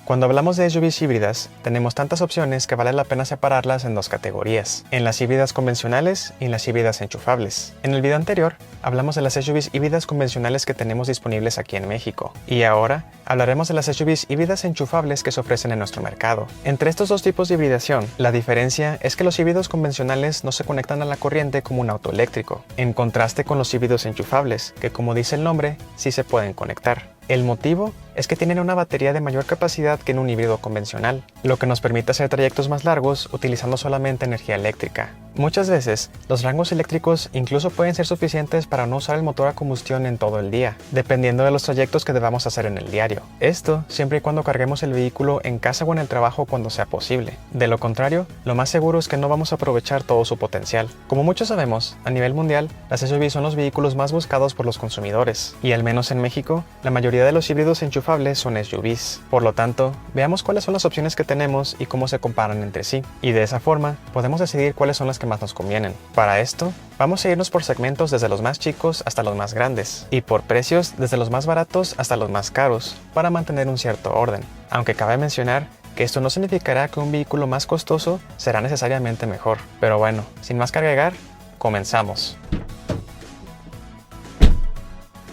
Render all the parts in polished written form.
Cuando hablamos de SUVs híbridas, tenemos tantas opciones que vale la pena separarlas en dos categorías, en las híbridas convencionales y en las híbridas enchufables. En el video anterior, hablamos de las SUVs híbridas convencionales que tenemos disponibles aquí en México, y ahora hablaremos de las SUVs híbridas enchufables que se ofrecen en nuestro mercado. Entre estos dos tipos de hibridación, la diferencia es que los híbridos convencionales no se conectan a la corriente como un auto eléctrico, en contraste con los híbridos enchufables, que como dice el nombre, sí se pueden conectar. El motivo es que tienen una batería de mayor capacidad que en un híbrido convencional, lo que nos permite hacer trayectos más largos utilizando solamente energía eléctrica. Muchas veces, los rangos eléctricos incluso pueden ser suficientes para no usar el motor a combustión en todo el día, dependiendo de los trayectos que debamos hacer en el diario. Esto siempre y cuando carguemos el vehículo en casa o en el trabajo cuando sea posible. De lo contrario, lo más seguro es que no vamos a aprovechar todo su potencial. Como muchos sabemos, a nivel mundial, las SUVs son los vehículos más buscados por los consumidores, y al menos en México, la mayoría de los híbridos enchufables son SUVs. Por lo tanto, veamos cuáles son las opciones que tenemos y cómo se comparan entre sí, y de esa forma podemos decidir cuáles son las que más nos convienen. Para esto, vamos a irnos por segmentos desde los más chicos hasta los más grandes, y por precios desde los más baratos hasta los más caros, para mantener un cierto orden. Aunque cabe mencionar que esto no significará que un vehículo más costoso será necesariamente mejor. Pero bueno, sin más que agregar, comenzamos.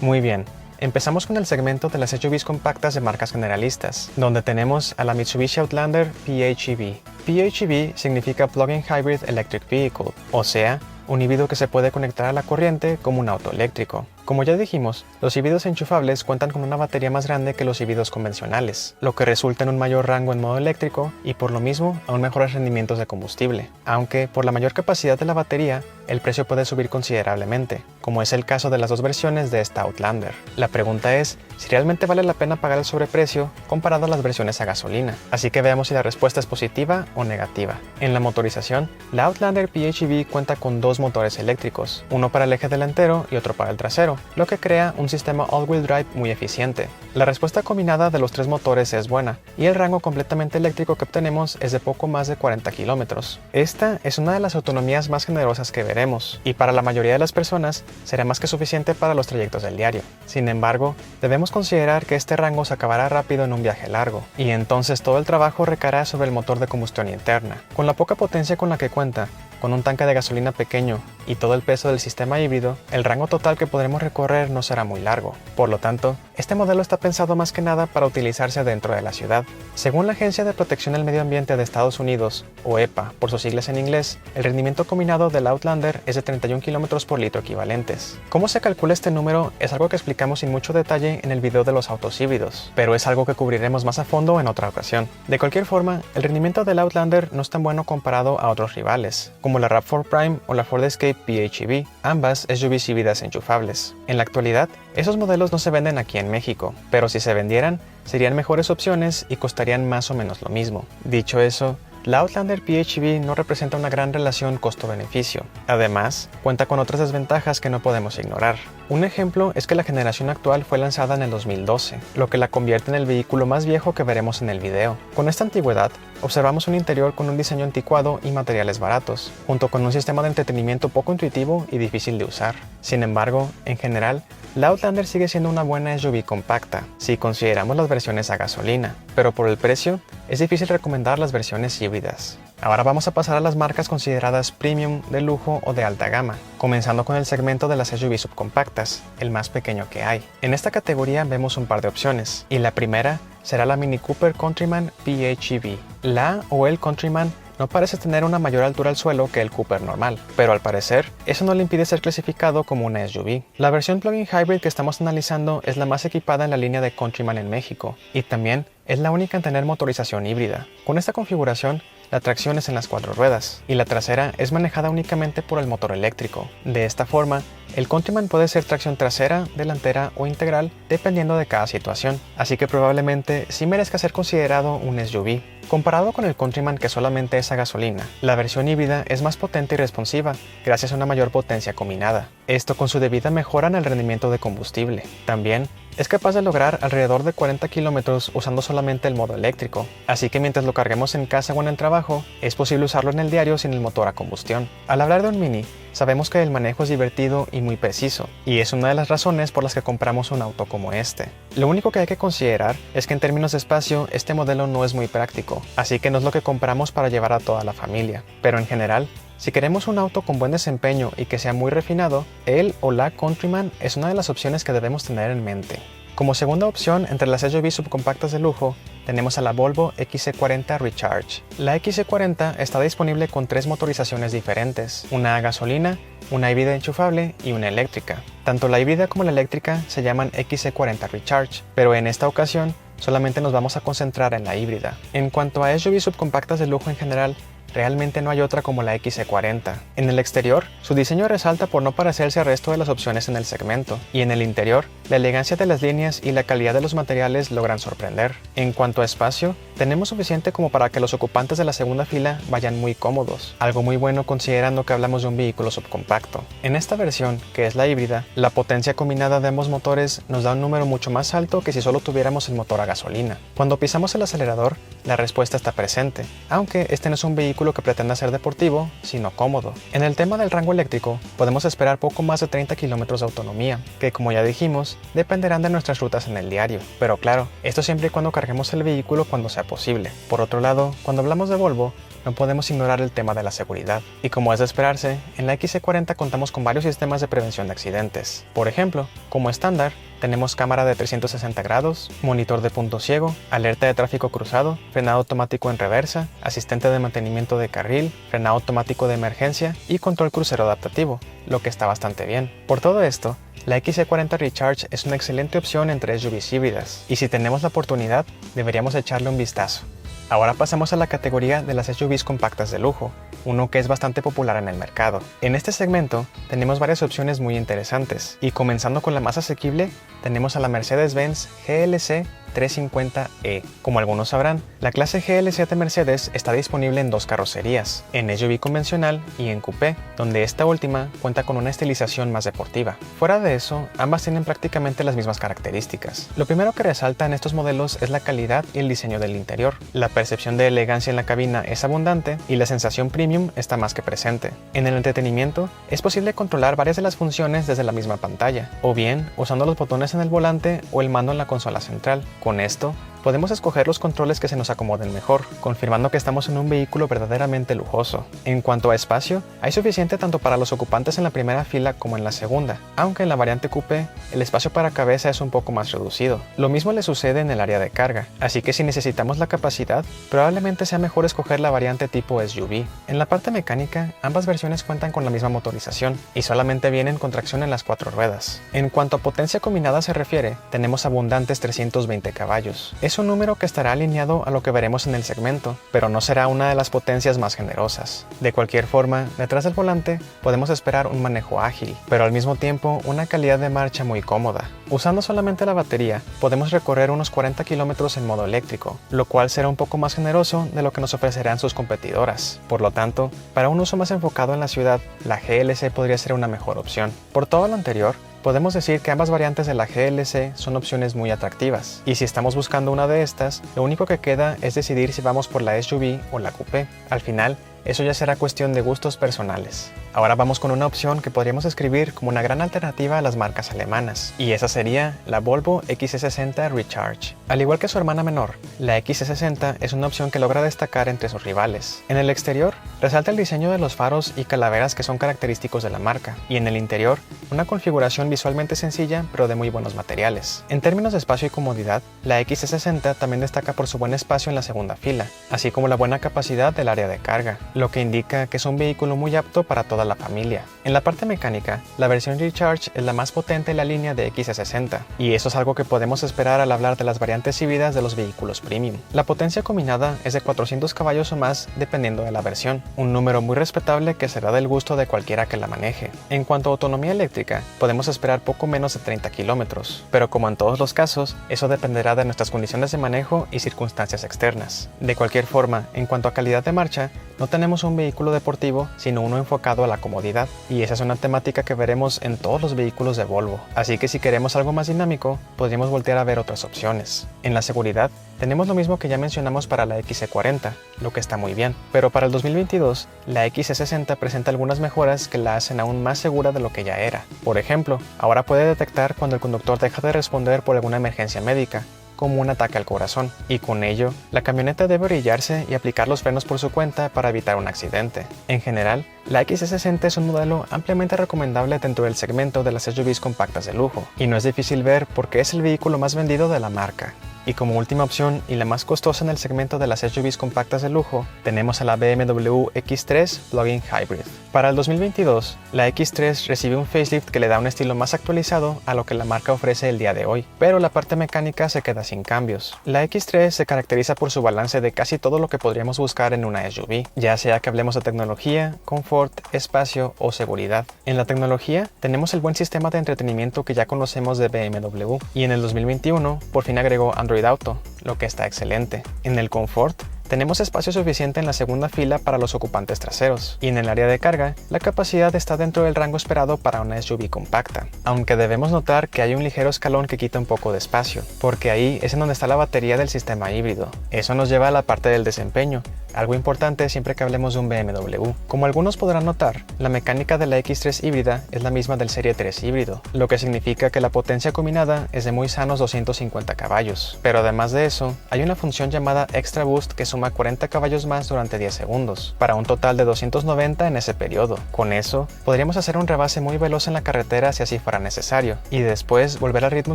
Muy bien. Empezamos con el segmento de las SUVs compactas de marcas generalistas, donde tenemos a la Mitsubishi Outlander PHEV. PHEV significa Plug-in Hybrid Electric Vehicle, o sea, un híbrido que se puede conectar a la corriente como un auto eléctrico. Como ya dijimos, los híbridos enchufables cuentan con una batería más grande que los híbridos convencionales, lo que resulta en un mayor rango en modo eléctrico y por lo mismo aún mejores rendimientos de combustible, aunque por la mayor capacidad de la batería, el precio puede subir considerablemente, como es el caso de las dos versiones de esta Outlander. La pregunta es si realmente vale la pena pagar el sobreprecio comparado a las versiones a gasolina, así que veamos si la respuesta es positiva o negativa. En la motorización, la Outlander PHEV cuenta con dos motores eléctricos, uno para el eje delantero y otro para el trasero, lo que crea un sistema all-wheel drive muy eficiente. La respuesta combinada de los tres motores es buena, y el rango completamente eléctrico que obtenemos es de poco más de 40 kilómetros. Esta es una de las autonomías más generosas que veremos, y para la mayoría de las personas será más que suficiente para los trayectos del diario. Sin embargo, debemos considerar que este rango se acabará rápido en un viaje largo, y entonces todo el trabajo recaerá sobre el motor de combustión interna. Con la poca potencia con la que cuenta, con un tanque de gasolina pequeño y todo el peso del sistema híbrido, el rango total que podremos recorrer no será muy largo. Por lo tanto, este modelo está pensado más que nada para utilizarse dentro de la ciudad. Según la Agencia de Protección del Medio Ambiente de Estados Unidos, o EPA por sus siglas en inglés, el rendimiento combinado del Outlander es de 31 km por litro equivalentes. ¿Cómo se calcula este número? Es algo que explicamos sin mucho detalle en el video de los autos híbridos, pero es algo que cubriremos más a fondo en otra ocasión. De cualquier forma, el rendimiento del Outlander no es tan bueno comparado a otros rivales, como la RAV4 Prime o la Ford Escape PHEV, ambas SUVs híbridas enchufables. En la actualidad, esos modelos no se venden aquí en México, pero si se vendieran, serían mejores opciones y costarían más o menos lo mismo. Dicho eso, la Outlander PHEV no representa una gran relación costo-beneficio. Además, cuenta con otras desventajas que no podemos ignorar. Un ejemplo es que la generación actual fue lanzada en el 2012, lo que la convierte en el vehículo más viejo que veremos en el video. Con esta antigüedad, observamos un interior con un diseño anticuado y materiales baratos, junto con un sistema de entretenimiento poco intuitivo y difícil de usar. Sin embargo, en general, la Outlander sigue siendo una buena SUV compacta, si consideramos las versiones a gasolina, pero por el precio, es difícil recomendar las versiones híbridas. Ahora vamos a pasar a las marcas consideradas premium, de lujo o de alta gama, comenzando con el segmento de las SUV subcompactas, el más pequeño que hay. En esta categoría vemos un par de opciones, y la primera será la Mini Cooper Countryman PHEV. La o el Countryman no parece tener una mayor altura al suelo que el Cooper normal, pero al parecer, eso no le impide ser clasificado como una SUV. La versión plug-in hybrid que estamos analizando es la más equipada en la línea de Countryman en México, y también es la única en tener motorización híbrida. Con esta configuración, la tracción es en las 4 ruedas, y la trasera es manejada únicamente por el motor eléctrico. De esta forma, el Countryman puede ser tracción trasera, delantera o integral, dependiendo de cada situación, así que probablemente sí merezca ser considerado un SUV. Comparado con el Countryman, que solamente es a gasolina, la versión híbrida es más potente y responsiva, gracias a una mayor potencia combinada. Esto con su debida mejora en el rendimiento de combustible. También es capaz de lograr alrededor de 40 kilómetros usando solamente el modo eléctrico, así que mientras lo carguemos en casa o en el trabajo, es posible usarlo en el diario sin el motor a combustión. Al hablar de un Mini, sabemos que el manejo es divertido y muy preciso, y es una de las razones por las que compramos un auto como este. Lo único que hay que considerar es que en términos de espacio, este modelo no es muy práctico, así que no es lo que compramos para llevar a toda la familia. Pero en general, si queremos un auto con buen desempeño y que sea muy refinado, el o la Countryman es una de las opciones que debemos tener en mente. Como segunda opción entre las SUV subcompactas de lujo, tenemos a la Volvo XC40 Recharge. La XC40 está disponible con 3 motorizaciones diferentes, una a gasolina, una híbrida enchufable y una eléctrica. Tanto la híbrida como la eléctrica se llaman XC40 Recharge, pero en esta ocasión solamente nos vamos a concentrar en la híbrida. En cuanto a SUV subcompactas de lujo en general, realmente no hay otra como la XC40. En el exterior, su diseño resalta por no parecerse al resto de las opciones en el segmento, y en el interior, la elegancia de las líneas y la calidad de los materiales logran sorprender. En cuanto a espacio, tenemos suficiente como para que los ocupantes de la segunda fila vayan muy cómodos, algo muy bueno considerando que hablamos de un vehículo subcompacto. En esta versión, que es la híbrida, la potencia combinada de ambos motores nos da un número mucho más alto que si solo tuviéramos el motor a gasolina. Cuando pisamos el acelerador, la respuesta está presente, aunque este no es un vehículo que pretenda ser deportivo, sino cómodo. En el tema del rango eléctrico, podemos esperar poco más de 30 km de autonomía, que como ya dijimos, dependerán de nuestras rutas en el diario. Pero claro, esto siempre y cuando carguemos el vehículo cuando sea posible. Por otro lado, cuando hablamos de Volvo, no podemos ignorar el tema de la seguridad. Y como es de esperarse, en la XC40 contamos con varios sistemas de prevención de accidentes. Por ejemplo, como estándar, tenemos cámara de 360 grados, monitor de punto ciego, alerta de tráfico cruzado, frenado automático en reversa, asistente de mantenimiento de carril, frenado automático de emergencia y control crucero adaptativo, lo que está bastante bien. Por todo esto, la XC40 Recharge es una excelente opción entre SUVs híbridas, y si tenemos la oportunidad, deberíamos echarle un vistazo. Ahora pasamos a la categoría de las SUVs compactas de lujo, uno que es bastante popular en el mercado. En este segmento tenemos varias opciones muy interesantes, y comenzando con la más asequible, tenemos a la Mercedes-Benz GLC 350e. Como algunos sabrán, la clase GLC de Mercedes está disponible en 2 carrocerías, en SUV convencional y en coupé, donde esta última cuenta con una estilización más deportiva. Fuera de eso, ambas tienen prácticamente las mismas características. Lo primero que resalta en estos modelos es la calidad y el diseño del interior. La percepción de elegancia en la cabina es abundante y la sensación premium está más que presente. En el entretenimiento, es posible controlar varias de las funciones desde la misma pantalla, o bien usando los botones en el volante o el mando en la consola central. Con esto, podemos escoger los controles que se nos acomoden mejor, confirmando que estamos en un vehículo verdaderamente lujoso. En cuanto a espacio, hay suficiente tanto para los ocupantes en la primera fila como en la segunda, aunque en la variante coupé, el espacio para cabeza es un poco más reducido. Lo mismo le sucede en el área de carga, así que si necesitamos la capacidad, probablemente sea mejor escoger la variante tipo SUV. En la parte mecánica, ambas versiones cuentan con la misma motorización, y solamente vienen con tracción en las 4 ruedas. En cuanto a potencia combinada se refiere, tenemos abundantes 320 caballos. Es un número que estará alineado a lo que veremos en el segmento, pero no será una de las potencias más generosas. De cualquier forma, detrás del volante podemos esperar un manejo ágil, pero al mismo tiempo una calidad de marcha muy cómoda. Usando solamente la batería, podemos recorrer unos 40 km en modo eléctrico, lo cual será un poco más generoso de lo que nos ofrecerán sus competidoras. Por lo tanto, para un uso más enfocado en la ciudad, la GLC podría ser una mejor opción. Por todo lo anterior, podemos decir que ambas variantes de la GLC son opciones muy atractivas, y si estamos buscando una de estas, lo único que queda es decidir si vamos por la SUV o la coupé. Al final, eso ya será cuestión de gustos personales. Ahora vamos con una opción que podríamos describir como una gran alternativa a las marcas alemanas, y esa sería la Volvo XC60 Recharge. Al igual que su hermana menor, la XC60 es una opción que logra destacar entre sus rivales. En el exterior, resalta el diseño de los faros y calaveras que son característicos de la marca, y en el interior, una configuración visualmente sencilla pero de muy buenos materiales. En términos de espacio y comodidad, la XC60 también destaca por su buen espacio en la segunda fila, así como la buena capacidad del área de carga, lo que indica que es un vehículo muy apto para toda la familia. En la parte mecánica, la versión Recharge es la más potente en la línea de XC60, y eso es algo que podemos esperar al hablar de las variantes híbridas de los vehículos premium. La potencia combinada es de 400 caballos o más dependiendo de la versión, un número muy respetable que será del gusto de cualquiera que la maneje. En cuanto a autonomía eléctrica, podemos esperar poco menos de 30 kilómetros, pero como en todos los casos, eso dependerá de nuestras condiciones de manejo y circunstancias externas. De cualquier forma, en cuanto a calidad de marcha, no tenemos un vehículo deportivo, sino uno enfocado a la comodidad, y esa es una temática que veremos en todos los vehículos de Volvo, así que si queremos algo más dinámico, podríamos voltear a ver otras opciones. En la seguridad, tenemos lo mismo que ya mencionamos para la XC40, lo que está muy bien, pero para el 2022, la XC60 presenta algunas mejoras que la hacen aún más segura de lo que ya era. Por ejemplo, ahora puede detectar cuando el conductor deja de responder por alguna emergencia médica, como un ataque al corazón, y con ello, la camioneta debe orillarse y aplicar los frenos por su cuenta para evitar un accidente. En general, la XC60 es un modelo ampliamente recomendable dentro del segmento de las SUVs compactas de lujo, y no es difícil ver por qué es el vehículo más vendido de la marca. Y como última opción y la más costosa en el segmento de las SUVs compactas de lujo, tenemos a la BMW X3 Plug-in Hybrid. Para el 2022, la X3 recibe un facelift que le da un estilo más actualizado a lo que la marca ofrece el día de hoy, pero la parte mecánica se queda sin cambios. La X3 se caracteriza por su balance de casi todo lo que podríamos buscar en una SUV, ya sea que hablemos de tecnología, confort, espacio o seguridad. En la tecnología, tenemos el buen sistema de entretenimiento que ya conocemos de BMW, y en el 2021 por fin agregó Android Auto, lo que está excelente. En el confort, tenemos espacio suficiente en la segunda fila para los ocupantes traseros, y en el área de carga, la capacidad está dentro del rango esperado para una SUV compacta, aunque debemos notar que hay un ligero escalón que quita un poco de espacio, porque ahí es en donde está la batería del sistema híbrido. Eso nos lleva a la parte del desempeño, algo importante siempre que hablemos de un BMW. Como algunos podrán notar, la mecánica de la X3 híbrida es la misma del Serie 3 híbrido, lo que significa que la potencia combinada es de muy sanos 250 caballos, pero además de eso, hay una función llamada Extra Boost que suma 40 caballos más durante 10 segundos, para un total de 290 en ese periodo. Con eso, podríamos hacer un rebase muy veloz en la carretera si así fuera necesario, y después volver al ritmo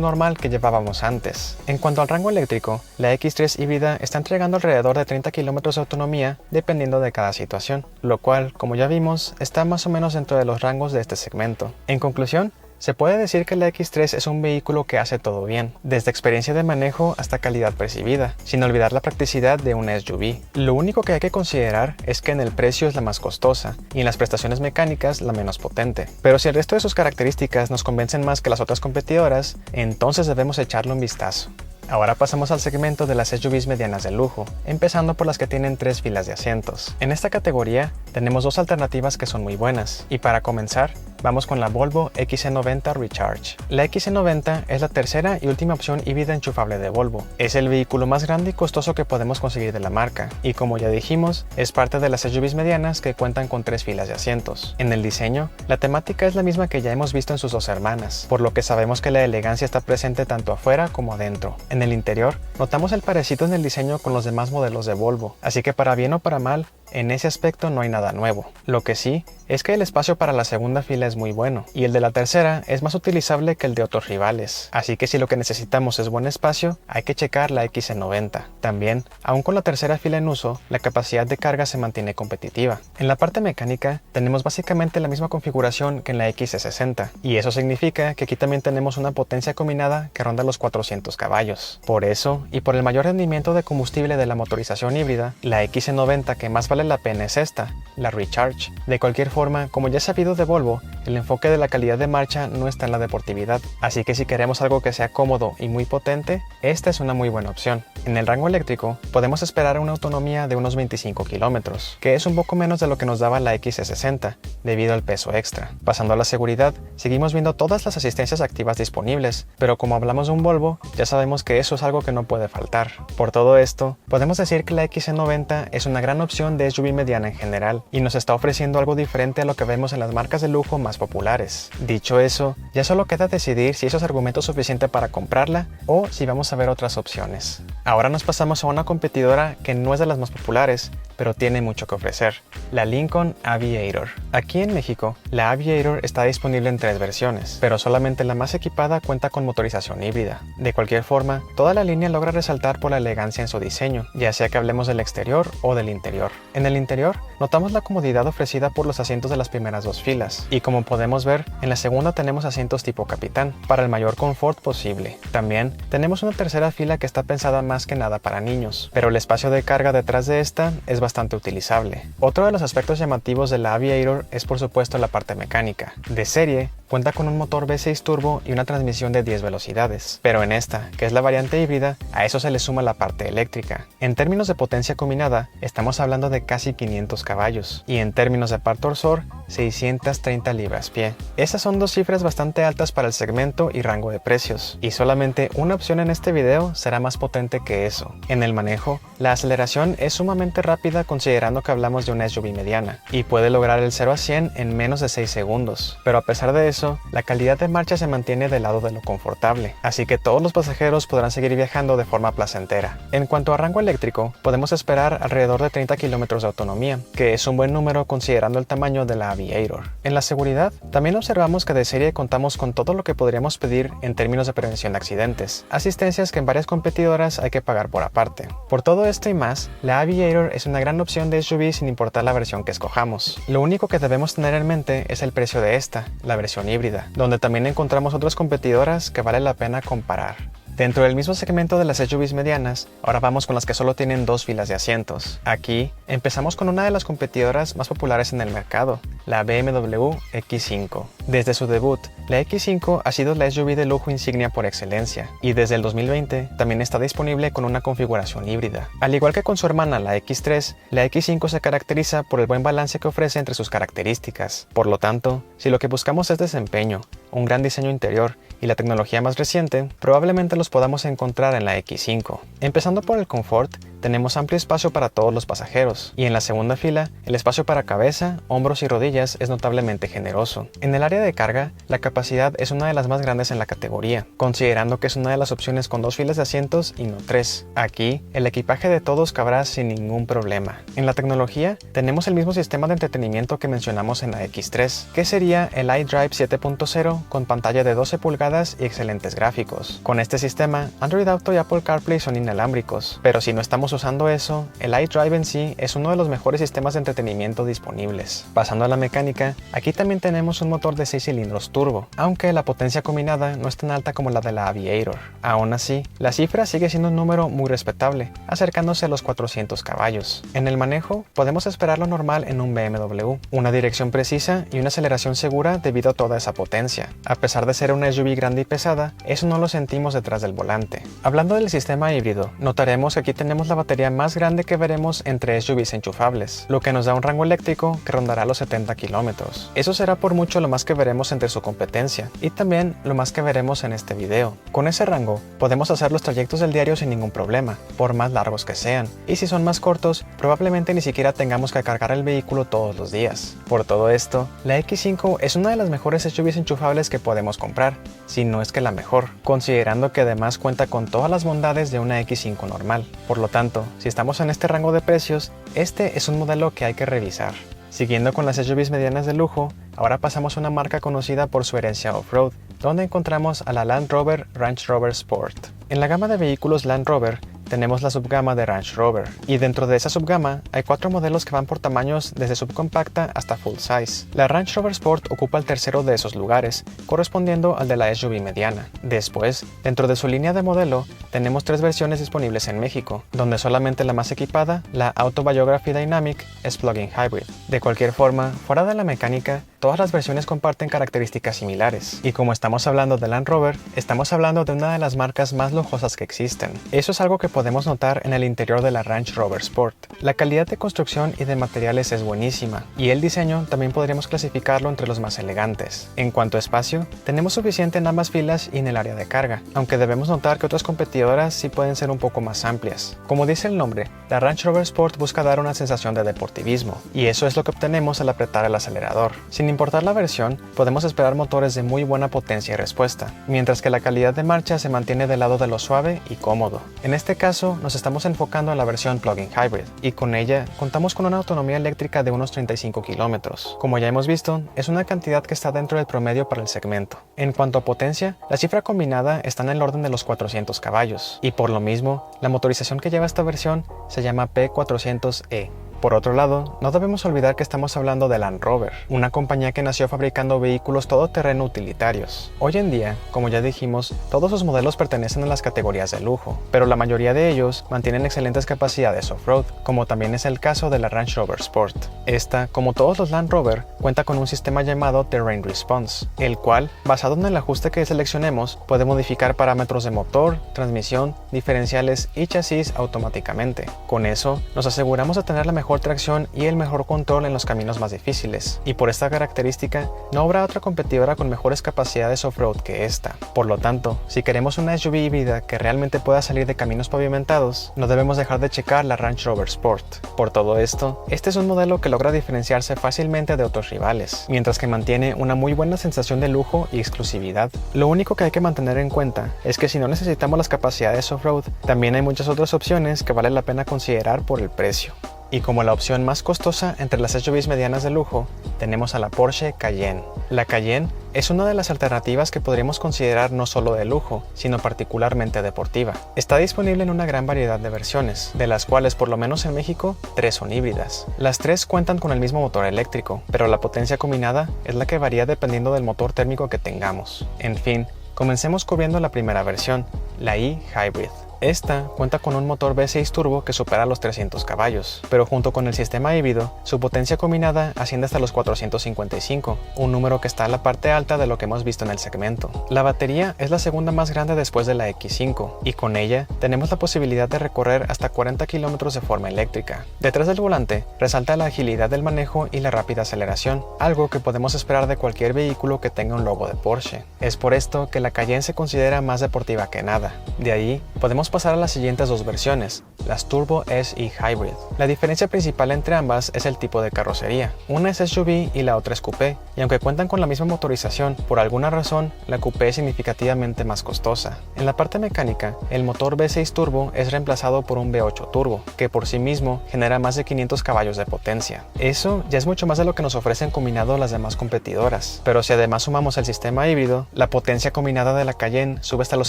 normal que llevábamos antes. En cuanto al rango eléctrico, la X3 híbrida está entregando alrededor de 30 km de autonomía dependiendo de cada situación, lo cual, como ya vimos, está más o menos dentro de los rangos de este segmento. En conclusión, se puede decir que la X3 es un vehículo que hace todo bien, desde experiencia de manejo hasta calidad percibida, sin olvidar la practicidad de una SUV. Lo único que hay que considerar es que en el precio es la más costosa y en las prestaciones mecánicas la menos potente. Pero si el resto de sus características nos convencen más que las otras competidoras, entonces debemos echarle un vistazo. Ahora pasamos al segmento de las SUVs medianas de lujo, empezando por las que tienen 3 filas de asientos. En esta categoría tenemos dos alternativas que son muy buenas, y para comenzar, vamos con la Volvo XC90 Recharge. La XC90 es la tercera y última opción híbrida enchufable de Volvo. Es el vehículo más grande y costoso que podemos conseguir de la marca, y como ya dijimos, es parte de las SUVs medianas que cuentan con 3 filas de asientos. En el diseño, la temática es la misma que ya hemos visto en sus dos hermanas, por lo que sabemos que la elegancia está presente tanto afuera como adentro. En el interior, notamos el parecido en el diseño con los demás modelos de Volvo, así que para bien o para mal, en ese aspecto no hay nada nuevo. Lo que sí, es que el espacio para la segunda fila es muy bueno, y el de la tercera es más utilizable que el de otros rivales, así que si lo que necesitamos es buen espacio, hay que checar la XC90. También, aún con la tercera fila en uso, la capacidad de carga se mantiene competitiva. En la parte mecánica, tenemos básicamente la misma configuración que en la XC60, y eso significa que aquí también tenemos una potencia combinada que ronda los 400 caballos. Por eso, y por el mayor rendimiento de combustible de la motorización híbrida, la XC90 que más vale la pena es esta, la Recharge. De cualquier forma, como ya es sabido de Volvo, el enfoque de la calidad de marcha no está en la deportividad, así que si queremos algo que sea cómodo y muy potente, esta es una muy buena opción. En el rango eléctrico, podemos esperar una autonomía de unos 25 kilómetros, que es un poco menos de lo que nos daba la XC60, debido al peso extra. Pasando a la seguridad, seguimos viendo todas las asistencias activas disponibles, pero como hablamos de un Volvo, ya sabemos que eso es algo que no puede faltar. Por todo esto, podemos decir que la XC90 es una gran opción de SUV mediana en general, y nos está ofreciendo algo diferente a lo que vemos en las marcas de lujo más populares. Dicho eso, ya solo queda decidir si eso es argumento suficiente para comprarla o si vamos a ver otras opciones. Ahora nos pasamos a una competidora que no es de las más populares, pero tiene mucho que ofrecer, la Lincoln Aviator. Aquí en México, la Aviator está disponible en 3 versiones, pero solamente la más equipada cuenta con motorización híbrida. De cualquier forma, toda la línea logra resaltar por la elegancia en su diseño, ya sea que hablemos del exterior o del interior. En el interior, notamos la comodidad ofrecida por los asientos de las primeras 2 filas, y como podemos ver, en la segunda tenemos asientos tipo capitán, para el mayor confort posible. También tenemos una tercera fila que está pensada más que nada para niños, pero el espacio de carga detrás de esta es bastante utilizable. Otro de los aspectos llamativos de la Aviator es por supuesto la parte mecánica. De serie, cuenta con un motor V6 turbo y una transmisión de 10 velocidades. Pero en esta, que es la variante híbrida, a eso se le suma la parte eléctrica. En términos de potencia combinada, estamos hablando de casi 500 caballos. Y en términos de par torsor, 630 libras-pie. Esas son dos cifras bastante altas para el segmento y rango de precios. Y solamente una opción en este video será más potente que eso. En el manejo, la aceleración es sumamente rápida considerando que hablamos de una SUV mediana, y puede lograr el 0 a 100 en menos de 6 segundos. Pero a pesar de eso, la calidad de marcha se mantiene del lado de lo confortable, así que todos los pasajeros podrán seguir viajando de forma placentera. En cuanto a rango eléctrico, podemos esperar alrededor de 30 kilómetros de autonomía, que es un buen número considerando el tamaño de la Aviator. En la seguridad, también observamos que de serie contamos con todo lo que podríamos pedir en términos de prevención de accidentes, asistencias que en varias competidoras hay que pagar por aparte. Por todo esto y más, la Aviator es una gran opción de SUV sin importar la versión que escojamos. Lo único que debemos tener en mente es el precio de esta, la versión híbrida, donde también encontramos otras competidoras que vale la pena comparar. Dentro del mismo segmento de las SUVs medianas, ahora vamos con las que solo tienen 2 filas de asientos. Aquí, empezamos con una de las competidoras más populares en el mercado, la BMW X5. Desde su debut, la X5 ha sido la SUV de lujo insignia por excelencia, y desde el 2020 también está disponible con una configuración híbrida. Al igual que con su hermana la X3, la X5 se caracteriza por el buen balance que ofrece entre sus características. Por lo tanto, si lo que buscamos es desempeño, un gran diseño interior y la tecnología más reciente, probablemente los podamos encontrar en la X5. Empezando por el confort, tenemos amplio espacio para todos los pasajeros, y en la segunda fila, el espacio para cabeza, hombros y rodillas es notablemente generoso. En el área de carga, la capacidad es una de las más grandes en la categoría, considerando que es una de las opciones con 2 filas de asientos y no 3. Aquí, el equipaje de todos cabrá sin ningún problema. En la tecnología, tenemos el mismo sistema de entretenimiento que mencionamos en la X3, que sería el iDrive 7.0 con pantalla de 12 pulgadas y excelentes gráficos. Con este sistema, Android Auto y Apple CarPlay son inalámbricos, pero si no estamos usando eso, el iDrive en sí es uno de los mejores sistemas de entretenimiento disponibles. Pasando a la mecánica, aquí también tenemos un motor de 6 cilindros turbo, aunque la potencia combinada no es tan alta como la de la Aviator. Aún así, la cifra sigue siendo un número muy respetable, acercándose a los 400 caballos. En el manejo, podemos esperar lo normal en un BMW, una dirección precisa y una aceleración segura debido a toda esa potencia. A pesar de ser una SUV grande y pesada, eso no lo sentimos detrás del volante. Hablando del sistema híbrido, notaremos que aquí tenemos la batería más grande que veremos entre SUVs enchufables, lo que nos da un rango eléctrico que rondará los 70 kilómetros. Eso será por mucho lo más que veremos entre su competencia, y también lo más que veremos en este video. Con ese rango, podemos hacer los trayectos del diario sin ningún problema, por más largos que sean, y si son más cortos, probablemente ni siquiera tengamos que cargar el vehículo todos los días. Por todo esto, la X5 es una de las mejores SUVs enchufables que podemos comprar, si no es que la mejor, considerando que además cuenta con todas las bondades de una X5 normal. Por lo tanto, si estamos en este rango de precios, este es un modelo que hay que revisar. Siguiendo con las SUVs medianas de lujo, ahora pasamos a una marca conocida por su herencia off-road, donde encontramos a la Land Rover Range Rover Sport. En la gama de vehículos Land Rover, tenemos la subgama de Range Rover, y dentro de esa subgama hay 4 modelos que van por tamaños desde subcompacta hasta full size. La Range Rover Sport ocupa el tercero de esos lugares, correspondiendo al de la SUV mediana. Después, dentro de su línea de modelo, tenemos 3 versiones disponibles en México, donde solamente la más equipada, la Autobiography Dynamic, es plug-in hybrid. De cualquier forma, fuera de la mecánica, todas las versiones comparten características similares, y como estamos hablando de Land Rover, estamos hablando de una de las marcas más lujosas que existen. Eso es algo que podemos notar en el interior de la Range Rover Sport. La calidad de construcción y de materiales es buenísima, y el diseño también podríamos clasificarlo entre los más elegantes. En cuanto a espacio, tenemos suficiente en ambas filas y en el área de carga, aunque debemos notar que otras competidoras sí pueden ser un poco más amplias. Como dice el nombre, la Range Rover Sport busca dar una sensación de deportivismo, y eso es lo que obtenemos al apretar el acelerador. Sin importar la versión, podemos esperar motores de muy buena potencia y respuesta, mientras que la calidad de marcha se mantiene del lado de lo suave y cómodo. En este caso, nos estamos enfocando en la versión plug-in hybrid, y con ella contamos con una autonomía eléctrica de unos 35 kilómetros. Como ya hemos visto, es una cantidad que está dentro del promedio para el segmento. En cuanto a potencia, la cifra combinada está en el orden de los 400 caballos, y por lo mismo, la motorización que lleva esta versión se llama P400E. Por otro lado, no debemos olvidar que estamos hablando de Land Rover, una compañía que nació fabricando vehículos todoterreno utilitarios. Hoy en día, como ya dijimos, todos sus modelos pertenecen a las categorías de lujo, pero la mayoría de ellos mantienen excelentes capacidades off-road, como también es el caso de la Range Rover Sport. Esta, como todos los Land Rover, cuenta con un sistema llamado Terrain Response, el cual, basado en el ajuste que seleccionemos, puede modificar parámetros de motor, transmisión, diferenciales y chasis automáticamente. Con eso, nos aseguramos de tener la mejor tracción y el mejor control en los caminos más difíciles, y por esta característica, no habrá otra competidora con mejores capacidades off-road que esta. Por lo tanto, si queremos una SUV híbrida que realmente pueda salir de caminos pavimentados, no debemos dejar de checar la Range Rover Sport. Por todo esto, este es un modelo que logra diferenciarse fácilmente de otros rivales, mientras que mantiene una muy buena sensación de lujo y exclusividad. Lo único que hay que mantener en cuenta es que si no necesitamos las capacidades off-road, también hay muchas otras opciones que vale la pena considerar por el precio. Y como la opción más costosa entre las SUVs medianas de lujo, tenemos a la Porsche Cayenne. La Cayenne es una de las alternativas que podríamos considerar no solo de lujo, sino particularmente deportiva. Está disponible en una gran variedad de versiones, de las cuales por lo menos en México, 3 son híbridas. Las 3 cuentan con el mismo motor eléctrico, pero la potencia combinada es la que varía dependiendo del motor térmico que tengamos. En fin, comencemos cubriendo la primera versión, la e-Hybrid. Esta cuenta con un motor V6 turbo que supera los 300 caballos, pero junto con el sistema híbrido, su potencia combinada asciende hasta los 455, un número que está a la parte alta de lo que hemos visto en el segmento. La batería es la segunda más grande después de la X5, y con ella tenemos la posibilidad de recorrer hasta 40 km de forma eléctrica. Detrás del volante resalta la agilidad del manejo y la rápida aceleración, algo que podemos esperar de cualquier vehículo que tenga un logo de Porsche. Es por esto que la Cayenne se considera más deportiva que nada. De ahí podemos pasar a las siguientes dos versiones, las Turbo S y Hybrid. La diferencia principal entre ambas es el tipo de carrocería. Una es SUV y la otra es coupé, y aunque cuentan con la misma motorización, por alguna razón, la coupé es significativamente más costosa. En la parte mecánica, el motor V6 Turbo es reemplazado por un V8 Turbo, que por sí mismo genera más de 500 caballos de potencia. Eso ya es mucho más de lo que nos ofrecen combinado las demás competidoras, pero si además sumamos el sistema híbrido, la potencia combinada de la Cayenne sube hasta los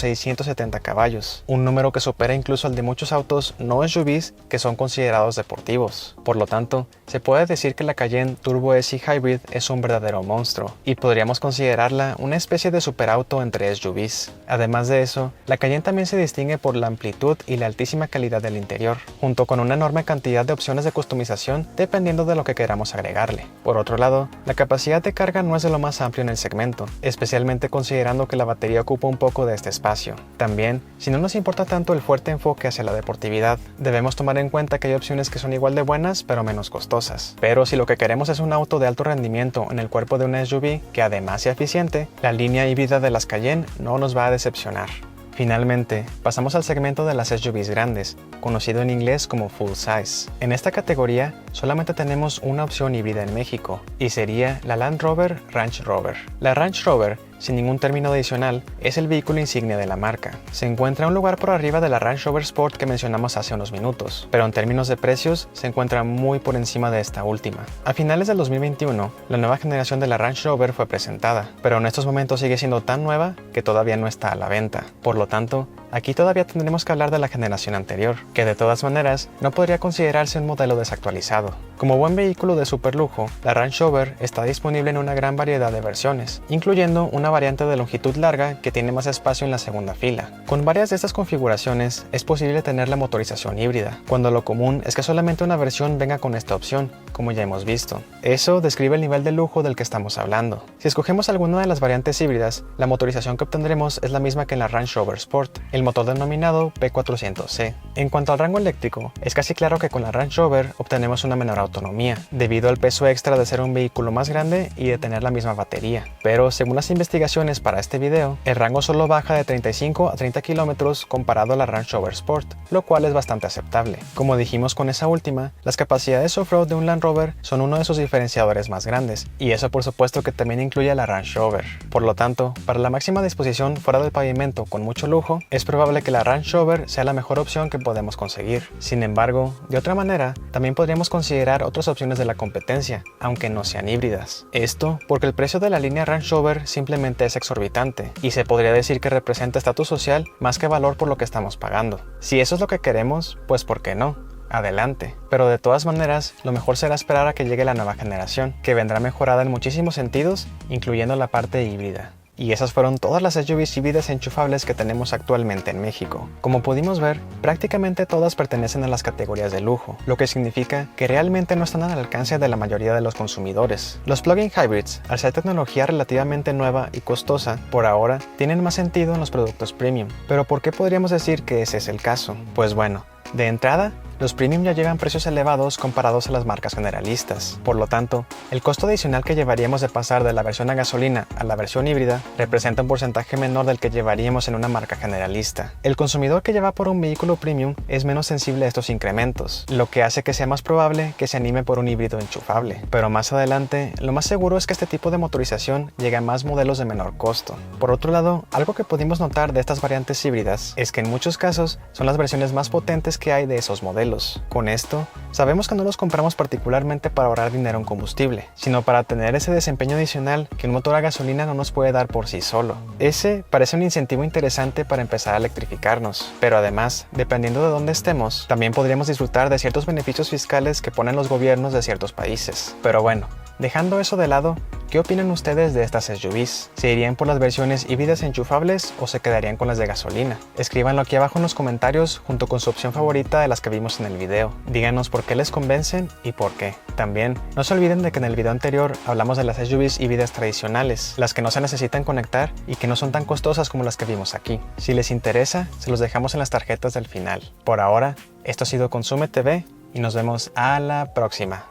670 caballos, un número que supera incluso al de muchos autos no SUVs que son considerados deportivos. Por lo tanto, se puede decir que la Cayenne Turbo S y Hybrid es un verdadero monstruo, y podríamos considerarla una especie de superauto entre SUVs. Además de eso, la Cayenne también se distingue por la amplitud y la altísima calidad del interior, junto con una enorme cantidad de opciones de customización dependiendo de lo que queramos agregarle. Por otro lado, la capacidad de carga no es de lo más amplio en el segmento, especialmente considerando que la batería ocupa un poco de este espacio. También, si no nos importa tanto el fuerte enfoque hacia la deportividad, debemos tomar en cuenta que hay opciones que son igual de buenas pero menos costosas. Pero si lo que queremos es un auto de alto rendimiento en el cuerpo de una SUV que además sea eficiente, la línea híbrida de las Cayenne no nos va a decepcionar. Finalmente, pasamos al segmento de las SUVs grandes, conocido en inglés como full size. En esta categoría solamente tenemos una opción híbrida en México, y sería la Land Rover Range Rover. La Range Rover, sin ningún término adicional, es el vehículo insignia de la marca. Se encuentra un lugar por arriba de la Range Rover Sport que mencionamos hace unos minutos, pero en términos de precios se encuentra muy por encima de esta última. A finales del 2021, la nueva generación de la Range Rover fue presentada, pero en estos momentos sigue siendo tan nueva que todavía no está a la venta. Por lo tanto, aquí todavía tendremos que hablar de la generación anterior, que de todas maneras no podría considerarse un modelo desactualizado. Como buen vehículo de superlujo, la Range Rover está disponible en una gran variedad de versiones, incluyendo una variante de longitud larga que tiene más espacio en la segunda fila. Con varias de estas configuraciones es posible tener la motorización híbrida, cuando lo común es que solamente una versión venga con esta opción, como ya hemos visto. Eso describe el nivel de lujo del que estamos hablando. Si escogemos alguna de las variantes híbridas, la motorización que obtendremos es la misma que en la Range Rover Sport, el motor denominado P400C. En cuanto al rango eléctrico, es casi claro que con la Range Rover obtenemos una menor autonomía, debido al peso extra de ser un vehículo más grande y de tener la misma batería. Pero según las investigaciones para este video, el rango solo baja de 35 a 30 km comparado a la Range Rover Sport, lo cual es bastante aceptable. Como dijimos con esa última, las capacidades off-road de un Land Rover son uno de sus diferenciadores más grandes, y eso por supuesto que también incluye a la Range Rover. Por lo tanto, para la máxima disposición fuera del pavimento con mucho lujo, es probable que la Range Rover sea la mejor opción que podemos conseguir. Sin embargo, de otra manera, también podríamos considerar otras opciones de la competencia, aunque no sean híbridas. Esto porque el precio de la línea Range Rover simplemente es exorbitante, y se podría decir que representa estatus social más que valor por lo que estamos pagando. Si eso es lo que queremos, pues ¿por qué no? adelante. Pero de todas maneras, lo mejor será esperar a que llegue la nueva generación, que vendrá mejorada en muchísimos sentidos, incluyendo la parte híbrida. Y esas fueron todas las SUVs híbridas enchufables que tenemos actualmente en México. Como pudimos ver, prácticamente todas pertenecen a las categorías de lujo, lo que significa que realmente no están al alcance de la mayoría de los consumidores. Los plug-in hybrids, al ser tecnología relativamente nueva y costosa, por ahora, tienen más sentido en los productos premium. Pero ¿por qué podríamos decir que ese es el caso? Pues bueno, de entrada, los premium ya llevan precios elevados comparados a las marcas generalistas. Por lo tanto, el costo adicional que llevaríamos de pasar de la versión a gasolina a la versión híbrida representa un porcentaje menor del que llevaríamos en una marca generalista. El consumidor que lleva por un vehículo premium es menos sensible a estos incrementos, lo que hace que sea más probable que se anime por un híbrido enchufable. Pero más adelante, lo más seguro es que este tipo de motorización llegue a más modelos de menor costo. Por otro lado, algo que pudimos notar de estas variantes híbridas es que en muchos casos son las versiones más potentes que hay de esos modelos. Con esto, sabemos que no los compramos particularmente para ahorrar dinero en combustible, sino para tener ese desempeño adicional que un motor a gasolina no nos puede dar por sí solo. Ese parece un incentivo interesante para empezar a electrificarnos, pero además, dependiendo de dónde estemos, también podríamos disfrutar de ciertos beneficios fiscales que ponen los gobiernos de ciertos países. Pero bueno, dejando eso de lado, ¿qué opinan ustedes de estas SUVs? ¿Se irían por las versiones híbridas enchufables o se quedarían con las de gasolina? Escríbanlo aquí abajo en los comentarios junto con su opción favorita de las que vimos en el video. Díganos por qué les convencen y por qué. También, no se olviden de que en el video anterior hablamos de las SUVs híbridas tradicionales, las que no se necesitan conectar y que no son tan costosas como las que vimos aquí. Si les interesa, se los dejamos en las tarjetas del final. Por ahora, esto ha sido Consume TV y nos vemos a la próxima.